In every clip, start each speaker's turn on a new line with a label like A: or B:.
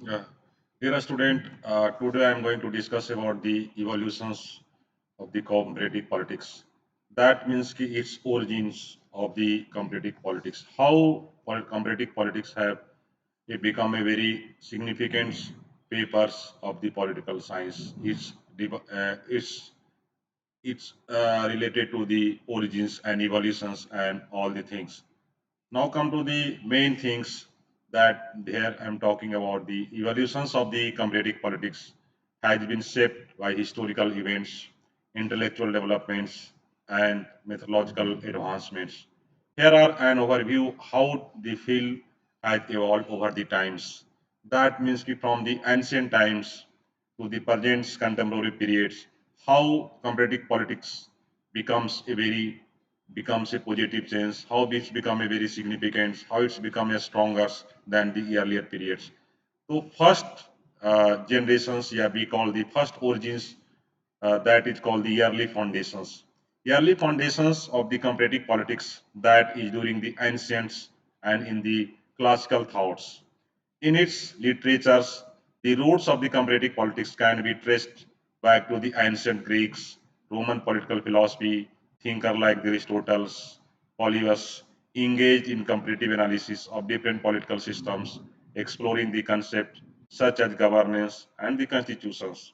A: Yeah. Dear student, today I am going to discuss about the evolutions of the comparative politics. That means its origins of the comparative politics. How comparative politics have become a very significant papers of the political science. It's related to the origins and evolutions and all the things. Now come to the main things that here I'm talking about. The evolutions of the comparative politics has been shaped by historical events, intellectual developments, and methodological advancements. Here are an overview how the field has evolved over the times. That means from the ancient times to the present contemporary periods, how comparative politics becomes a very becomes a positive change, how it's become a very significant, how it's become a stronger than the earlier periods. So first generations, yeah, we call the first origins, that is called the early foundations. Early foundations of the comparative politics that is during the ancients and in the classical thoughts. In its literatures, the roots of the comparative politics can be traced back to the ancient Greeks, Roman political philosophy, thinkers like Aristotle, Polybius engaged in comparative analysis of different political systems, exploring the concepts such as governance and the constitutions.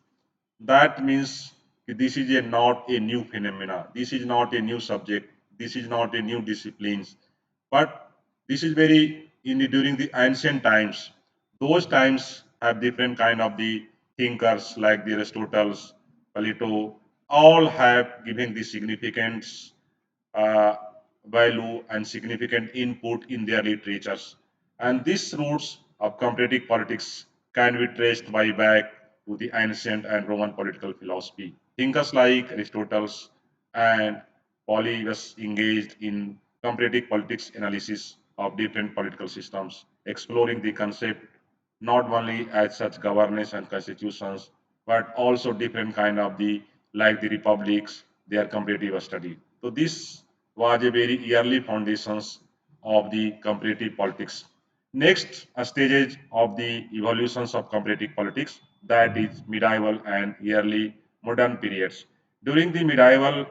A: That means this is not a new phenomena. This is not a new subject. This is not a new discipline. But this is very during the ancient times. Those times have different kind of the thinkers like the Aristotle's, Plato, all have given the significance, uh, value and significant input in their literatures. And these roots of comparative politics can be traced by back to the ancient and Roman political philosophy. Thinkers like Aristotle and Polybius engaged in comparative politics analysis of different political systems, exploring the concept not only as such governance and constitutions, but also different kind of the like the republics, their comparative study. So this was a very early foundations of the comparative politics. Next stages of the evolutions of comparative politics, that is medieval and early modern periods. During the medieval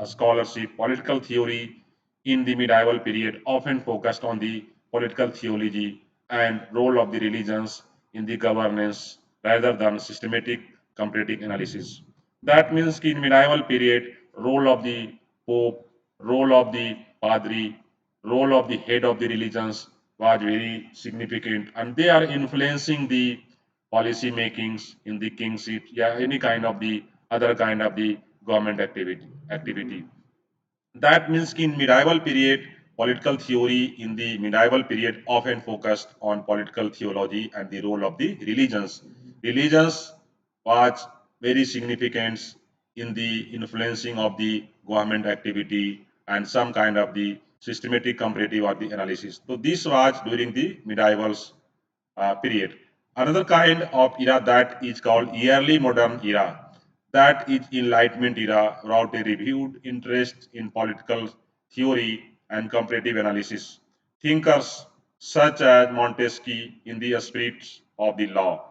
A: scholarship, political theory in the medieval period often focused on the political theology and role of the religions in the governance rather than systematic comparative analysis. That means in medieval period, role of the pope, role of the padri, role of the head of the religions was very significant, and they are influencing the policy makings in the kingship, yeah, any kind of the other kind of the government activity. That means in medieval period, political theory in the medieval period often focused on political theology and the role of the religions. Religions was very significant in the influencing of the government activity and some kind of the systematic comparative or the analysis. So this was during the medieval period. Another kind of era that is called early modern era, that is Enlightenment era, brought a reviewed interest in political theory and comparative analysis. Thinkers such as Montesquieu in the spirit of the law,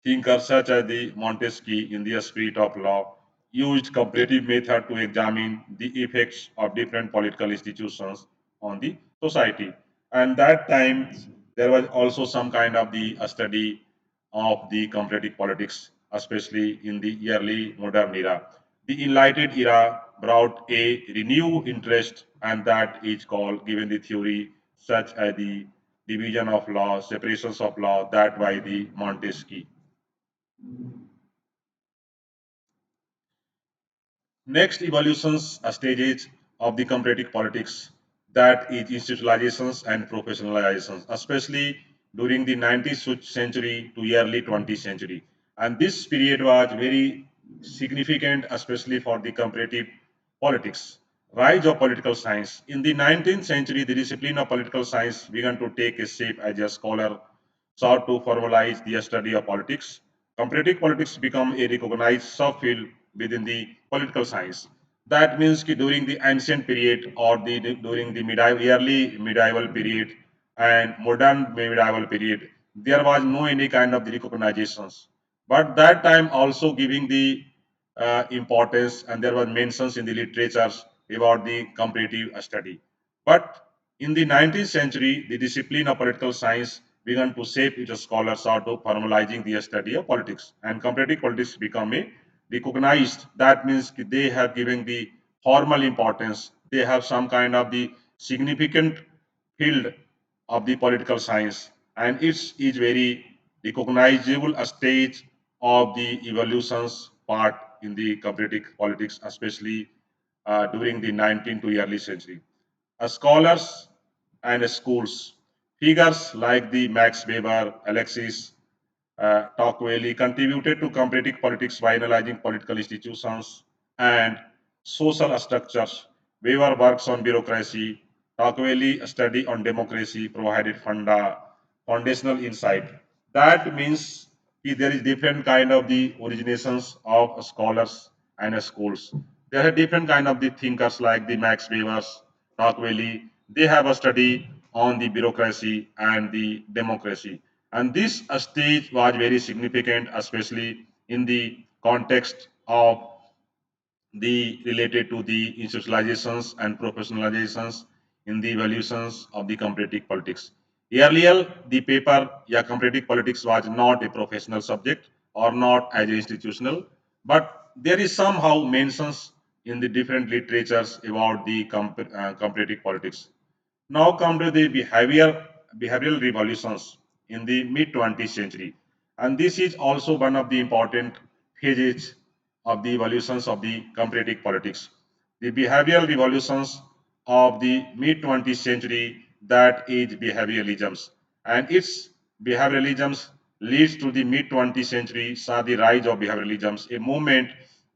A: thinkers such as the Montesquieu in the spirit of law used comparative method to examine the effects of different political institutions on the society. And that time there was also some kind of the study of the comparative politics, especially in the early modern era. The Enlightened era brought a renewed interest, and that is called, given the theory such as the division of law, separations of law, that by the Montesquieu. Next evolutions stages of the comparative politics, that is institutionalizations and professionalizations, especially during the 19th century to early 20th century. And this period was very significant, especially for the comparative politics. Rise of political science. In the 19th century, the discipline of political science began to take a shape as a scholar sought to formalize the study of politics. Comparative politics become a recognized subfield within the political science. That means कि during the ancient period or during the medieval, early medieval period and modern medieval period, there was no any kind of the recognitions. But that time also giving the importance, and there was mentions in the literatures about the comparative study. But in the 19th century, the discipline of political science began to shape its scholars out of formalizing the study of politics, and comparative politics become a recognized. That means they have given the formal importance. They have some kind of the significant field of the political science, and it is very recognizable a stage of the evolutions part in the comparative politics, especially during the 19th to early century. Scholars and schools, figures like the Max Weber, Alexis Tocqueville contributed to comparative politics by analyzing political institutions and social structures. Weber works on bureaucracy. Tocqueville study on democracy provided foundational insight. That means there is different kind of the originations of scholars and schools. There are different kind of the thinkers like the Max Weber's, Tocqueville. They have a study on the bureaucracy and the democracy. And this stage was very significant, especially in the context of the related to the institutionalizations and professionalizations in the evolutions of the comparative politics. Earlier, the paper, yeah, comparative politics was not a professional subject or not as institutional, but there is somehow mentions in the different literatures about the comparative politics. Now come to the behavioral revolutions in the mid 20th century, and this is also one of the important phases of the evolutions of the comparative politics. The behavioral revolutions of the mid 20th century, that is behavioralisms, and its behavioralisms leads to the mid 20th century saw the rise of behavioralisms, a movement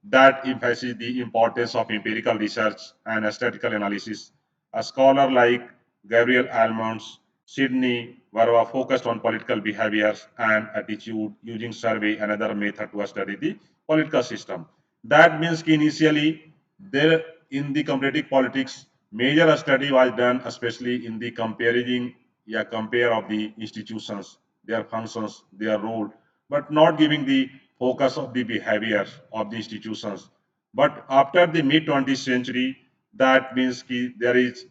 A: that emphasizes the importance of empirical research and statistical analysis. A scholar like Gabriel Almonds, Sydney were focused on political behaviors and attitude using survey and other method to study the political system. That means initially there in the comparative politics, major study was done, especially in the comparing, yeah, compare of the institutions, their functions, their role, but not giving the focus of the behavior of the institutions. But after the mid 20th century, that means there is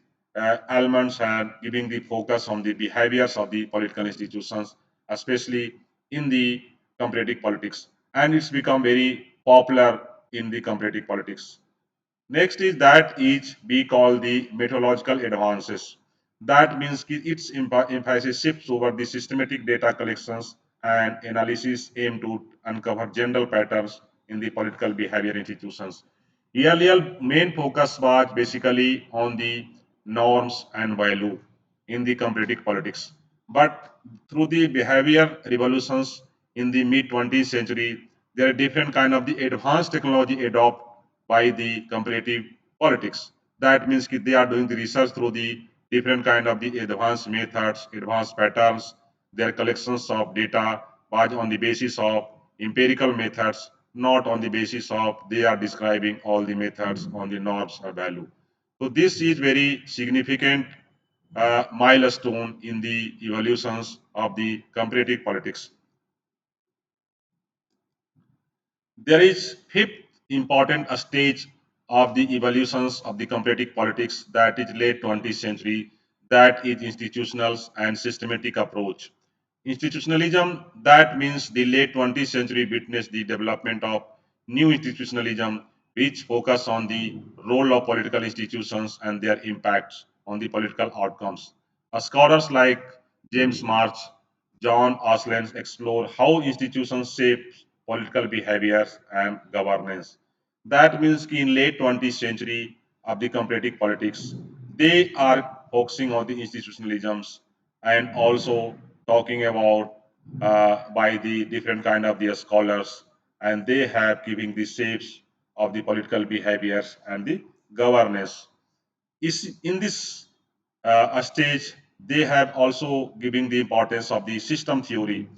A: elements and giving the focus on the behaviors of the political institutions, especially in the comparative politics, and it's become very popular in the comparative politics. Next is that is we call the methodological advances. That means its emphasis shifts over the systematic data collections and analysis aim to uncover general patterns in the political behavior institutions. Earlier main focus was basically on the norms and value in the comparative politics. But through the behavior revolutions in the mid 20th century, there are different kind of the advanced technology adopted by the comparative politics. That means they are doing the research through the different kind of the advanced methods, advanced patterns. Their collections of data was on the basis of empirical methods, not on the basis of they are describing all the methods on the norms or value. So this is very significant milestone in the evolutions of the comparative politics. There is fifth important stage of the evolutions of the comparative politics, that is late 20th century, that is institutional and systematic approach. Institutionalism, that means the late 20th century witnessed the development of new institutionalism which focus on the role of political institutions and their impacts on the political outcomes. Scholars like James March, John Osland explore how institutions shape political behaviors and governance. That means in late 20th century of the comparative politics, they are focusing on the institutionalisms and also talking about by the different kind of the scholars, and they have giving the shapes of the political behaviors and the governance. Is in this stage, they have also giving the importance of the system theory.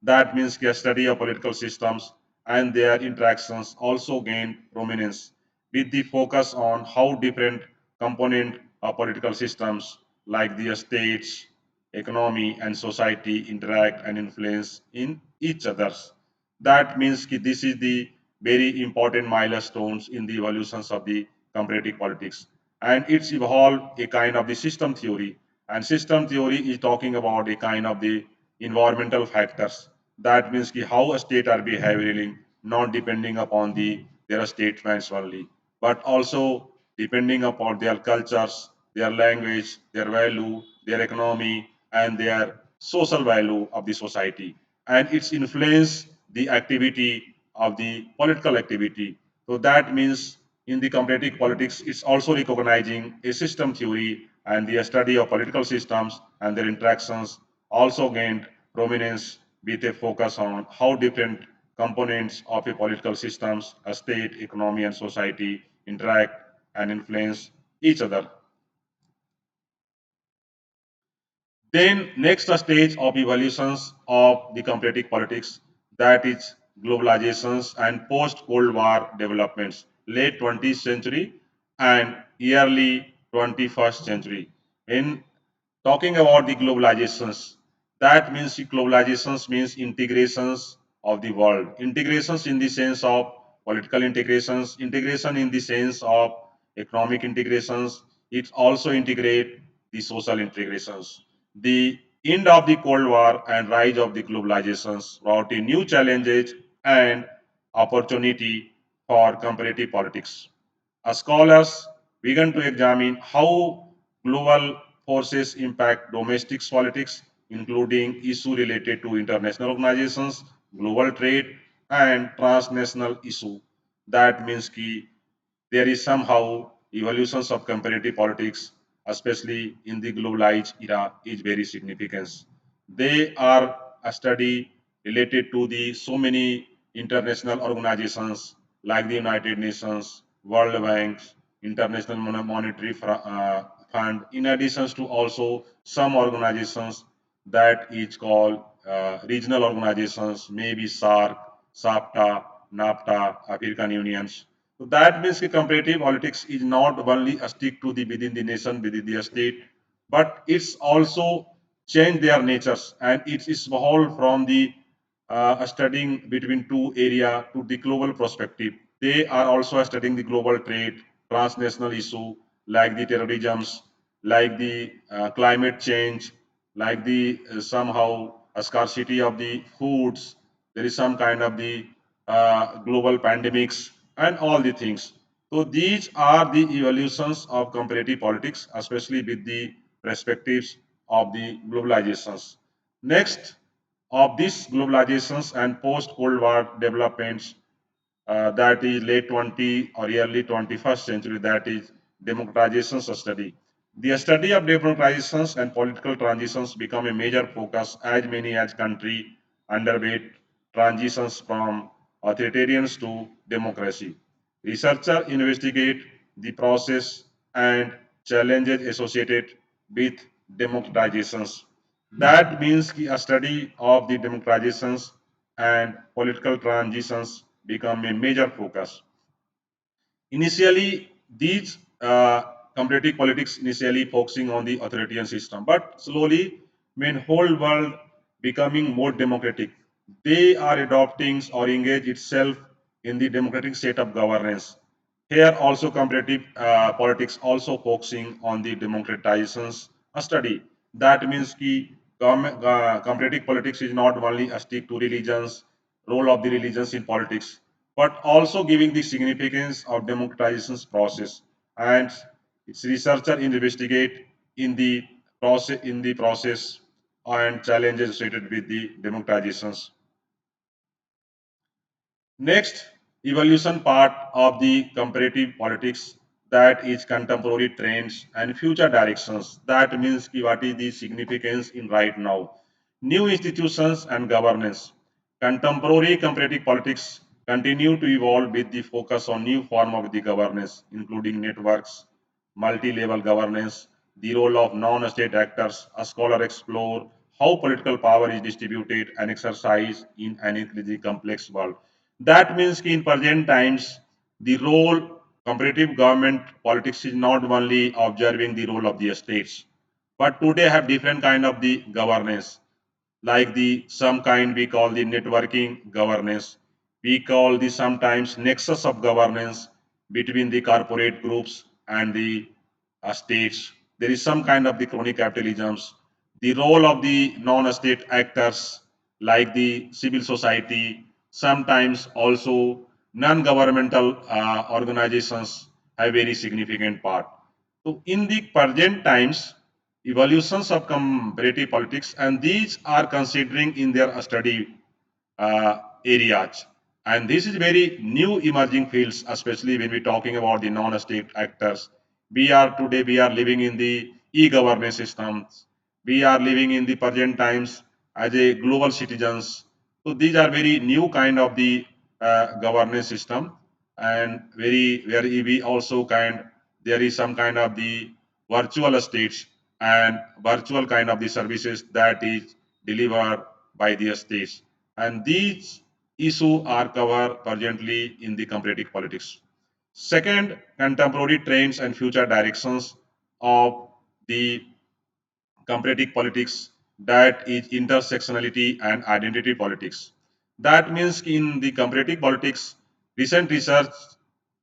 A: That means the study of political systems and their interactions also gain prominence with the focus on how different component of political systems like the states, economy, and society interact and influence in each others. That means this is the very important milestones in the evolutions of the comparative politics. And it's evolved a kind of the system theory. And system theory is talking about a kind of the environmental factors. That means how a state are behaving, not depending upon their statements only, but also depending upon their cultures, their language, their value, their economy, and their social value of the society. And its influence the activity of the political activity. So that means in the comparative politics, it's also recognizing a system theory and the study of political systems and their interactions also gained prominence with a focus on how different components of a political systems, a state, economy, and society interact and influence each other. Then next stage of evolutions of the comparative politics, that is globalizations and post-Cold War developments, late 20th century and early 21st century. In talking about the globalizations, that means globalizations means integrations of the world. Integrations in the sense of political integrations, integration in the sense of economic integrations. It also integrate the social integrations. The end of the Cold War and rise of the globalizations brought in new challenges and opportunity for comparative politics. As scholars began to examine how global forces impact domestic politics, including issues related to international organizations, global trade, and transnational issues. That means there is somehow evolutions of comparative politics, especially in the globalized era, is very significant. They are a study related to the so many international organizations like the United Nations, World Bank, International Monetary Fund, in addition to also some organizations that is called regional organizations, maybe SARC, SAPTA, NAFTA, African Unions. So that means comparative politics is not only a stick to the within the nation, within the state, but it's also change their natures and it is evolved from the studying between two area to the global perspective. They are also studying the global trade, transnational issue like the terrorisms, like the climate change, like the somehow a scarcity of the foods. There is some kind of the global pandemics and all the things. So these are the evolutions of comparative politics, especially with the perspectives of the globalizations. Next, of these globalizations and post-Cold War developments, that is late 20 or early 21st century, that is democratizations study. The study of democratizations and political transitions become a major focus as many as country underwent transitions from authoritarians to democracy. Researchers investigate the process and challenges associated with democratizations. That means a study of the democratizations and political transitions become a major focus. Initially, these comparative politics initially focusing on the authoritarian system, but slowly, when whole world becoming more democratic, they are adopting or engage itself in the democratic state of governance. Here also comparative politics also focusing on the democratizations study. That means comparative politics is not only a stick to religions, role of the religions in politics, but also giving the significance of democratizations process. And its researcher investigate in the process and challenges associated with the democratizations. Next, evolution part of the comparative politics, that is contemporary trends and future directions. That means what is the significance in right now. New institutions and governance. Contemporary comparative politics continue to evolve with the focus on new form of the governance, including networks, multi-level governance, the role of non-state actors. A scholar explore how political power is distributed and exercised in an increasingly complex world. That means in present times, the role comparative government politics is not only observing the role of the states, but today have different kind of the governance, like the some kind we call the networking governance. We call the sometimes nexus of governance between the corporate groups and the states. There is some kind of the chronic capitalisms. The role of the non-state actors like the civil society, sometimes also non-governmental organizations have very significant part. So in the present times, evolutions of comparative politics, and these are considering in their study areas. And this is very new emerging fields, especially when we're talking about the non-state actors. We are living in the e-governance systems. We are living in the present times as a global citizens. So these are very new kind of the governance system, and very where we also kind there is some kind of the virtual states and virtual kind of the services that is delivered by the states, and these issues are covered urgently in the comparative politics. Second, contemporary trends and future directions of the comparative politics, that is intersectionality and identity politics. That means in the comparative politics, recent research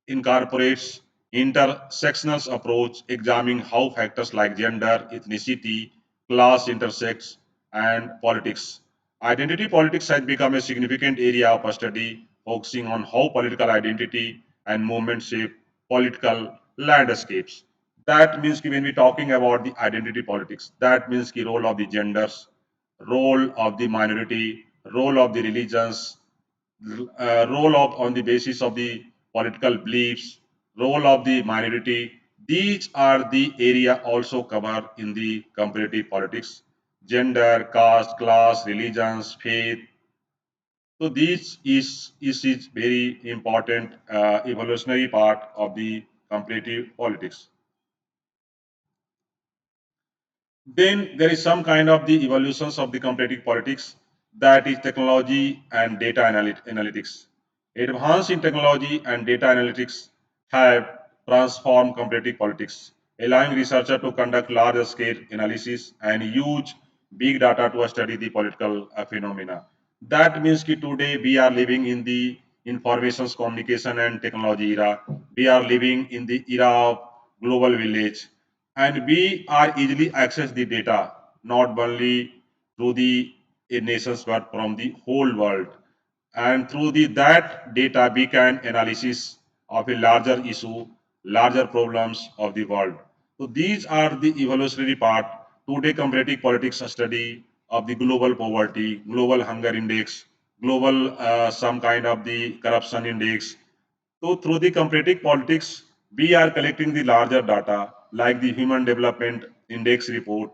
A: incorporates intersectional approach, examining how factors like gender, ethnicity, class intersects and politics. Identity politics has become a significant area of study, focusing on how political identity and movement shape political landscapes. That means when we're talking about the identity politics, that means the role of the genders, role of the minority, role of the religions, role of on the basis of the political beliefs, role of the minority. These are the area also covered in the comparative politics. Gender, caste, class, religions, faith. So this is very important evolutionary part of the comparative politics. Then there is some kind of the evolutions of the comparative politics, that is technology and data analytics. Advance in technology and data analytics have transformed comparative politics, allowing researchers to conduct large scale analysis and use big data to study the political phenomena. That means that today we are living in the informations communication and technology era. We are living in the era of global village, and we are easily access the data not only through the nations but from the whole world, and through the that data we can analysis of a larger issue, larger problems of the world. So these are the evolutionary part. Today comparative politics study of the global poverty, global hunger index, global some kind of the corruption index. So through the comparative politics, we are collecting the larger data like the Human Development Index report,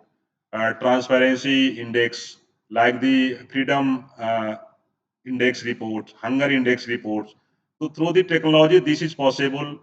A: Transparency Index, like the Freedom Index report, Hunger Index reports. So through the technology, this is possible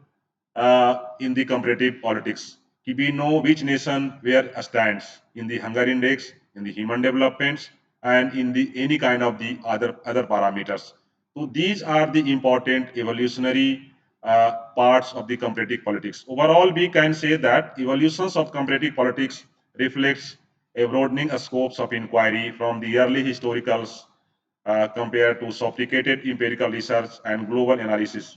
A: in the comparative politics. We know which nation where stands in the hunger index, in the human developments, and in the any kind of the other parameters. So these are the important evolutionary parts of the comparative politics. Overall, we can say that evolutions of comparative politics reflects a broadening scopes of inquiry from the early historicals compared to sophisticated empirical research and global analysis.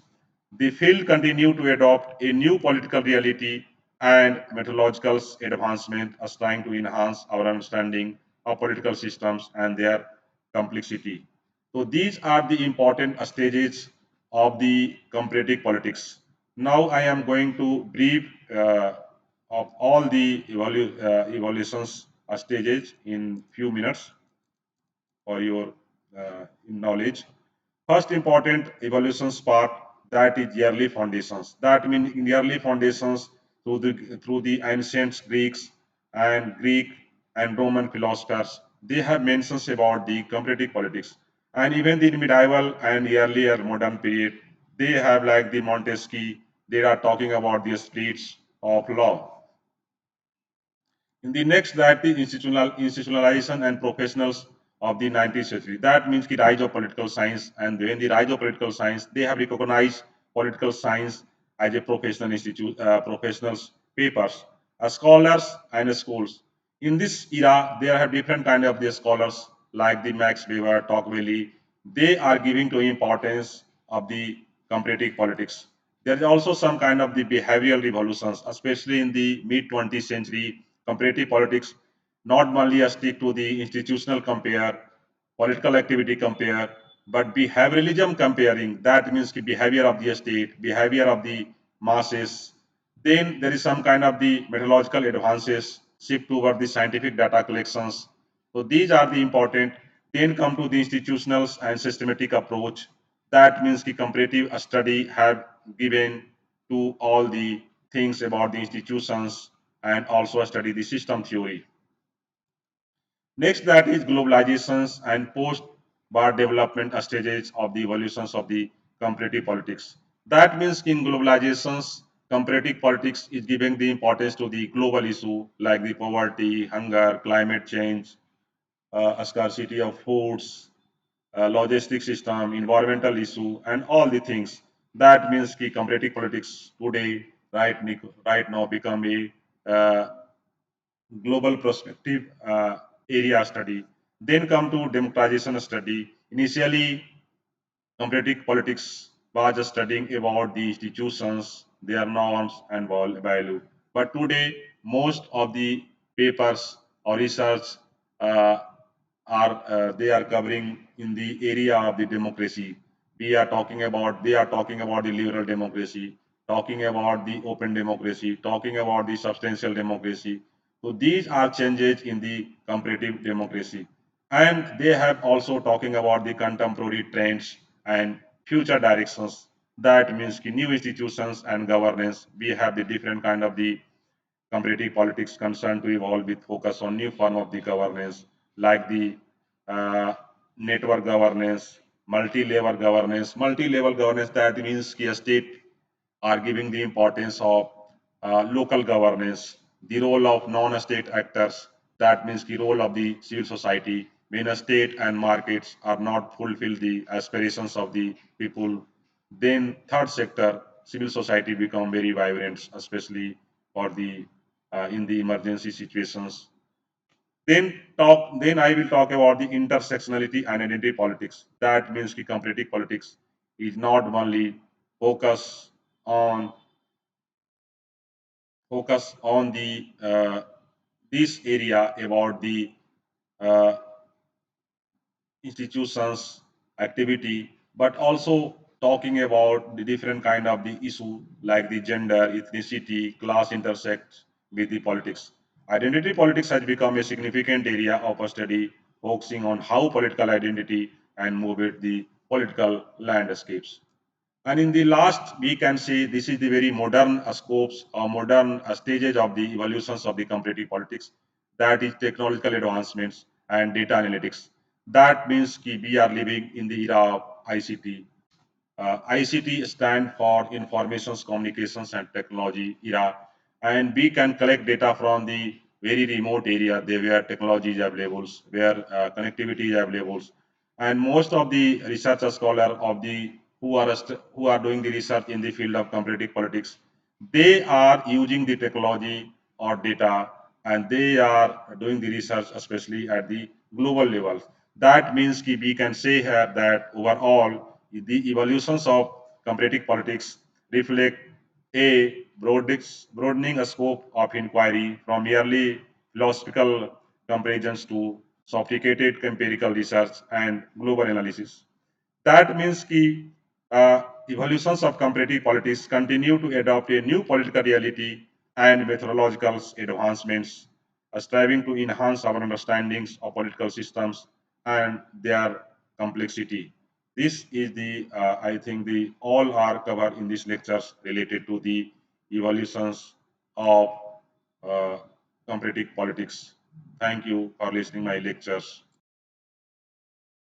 A: The field continued to adopt a new political reality and methodological advancement as trying to enhance our understanding of political systems and their complexity. So these are the important stages of the comparative politics. Now I am going to brief of all the evolutions stages in few minutes for your knowledge. First important evolutions part, that is yearly foundations. That means in yearly foundations through the ancient Greek and Roman philosophers, they have mentions about the comparative politics. And even the medieval and earlier modern period, they have like the Montesquieu, they are talking about the streets of law. In the next, that the institutionalization and professionals of the 19th century. That means the rise of political science, and when the rise of political science, they have recognized political science as a professional institute, professionals papers, scholars and schools. In this era, there are different kind of the scholars like the Max Weber, Tocqueville. They are giving to importance of the comparative politics. There is also some kind of the behavioral revolutions, especially in the mid 20th century. Comparative politics not only a stick to the institutional compare, political activity compare, but behavioralism comparing. That means the behavior of the state, behavior of the masses. Then there is some kind of the methodological advances shift toward the scientific data collections. So these are the important. Then come to the institutional and systematic approach. That means the comparative study have given to all the things about the institutions and also study the system theory. Next, that is globalizations and post-war development stages of the evolutions of the comparative politics. That means in globalizations, comparative politics is giving the importance to the global issue like the poverty, hunger, climate change, a scarcity of foods, logistic system, environmental issue, and all the things. That means the comparative politics today, right now, become a global perspective area study. Then come to democratization study. Initially, comparative politics was studying about the institutions, their norms and value. But today, most of the papers or research uh, are they are covering in the area of the democracy. They are talking about the liberal democracy, talking about the open democracy, talking about the substantial democracy. So these are changes in the comparative democracy. And they have also talking about the contemporary trends and future directions. That means the new institutions and governance. We have the different kind of the comparative politics concerned to evolve with focus on new form of the governance like the uh, network governance, multi-level governance. Multi-level governance that means the state are giving the importance of local governance, the role of non-state actors, that means the role of the civil society when a state and markets are not fulfill the aspirations of the people. Then third sector, civil society become very vibrant, especially for the in the emergency situations. Then I will talk about the intersectionality and identity politics. That means the comparative politics is not only focus on the this area about the uh, institutions activity, but also talking about the different kind of the issue like the gender, ethnicity, class intersect with the politics. Identity politics has become a significant area of study, focusing on how political identity and move with the political landscapes. And in the last, we can say this is the very modern scopes or modern stages of the evolutions of the comparative politics. That is technological advancements and data analytics. That means we are living in the era of ICT. ICT stand for Informations, Communications and Technology era, and we can collect data from the very remote area there where technology is available, where connectivity is available, and most of the research scholar of the who are doing the research in the field of comparative politics, they are using the technology or data, and they are doing the research especially at the global level. That means we can say here that overall the evolutions of comparative politics reflect a broadening a scope of inquiry from merely philosophical comparisons to sophisticated empirical research and global analysis. That means the evolutions of comparative politics continue to adopt a new political reality and methodological advancements, striving to enhance our understandings of political systems and their complexity. This is the, I think, the all are covered in these lectures related to the evolutions of uh, comparative politics. Thank you for listening my lectures.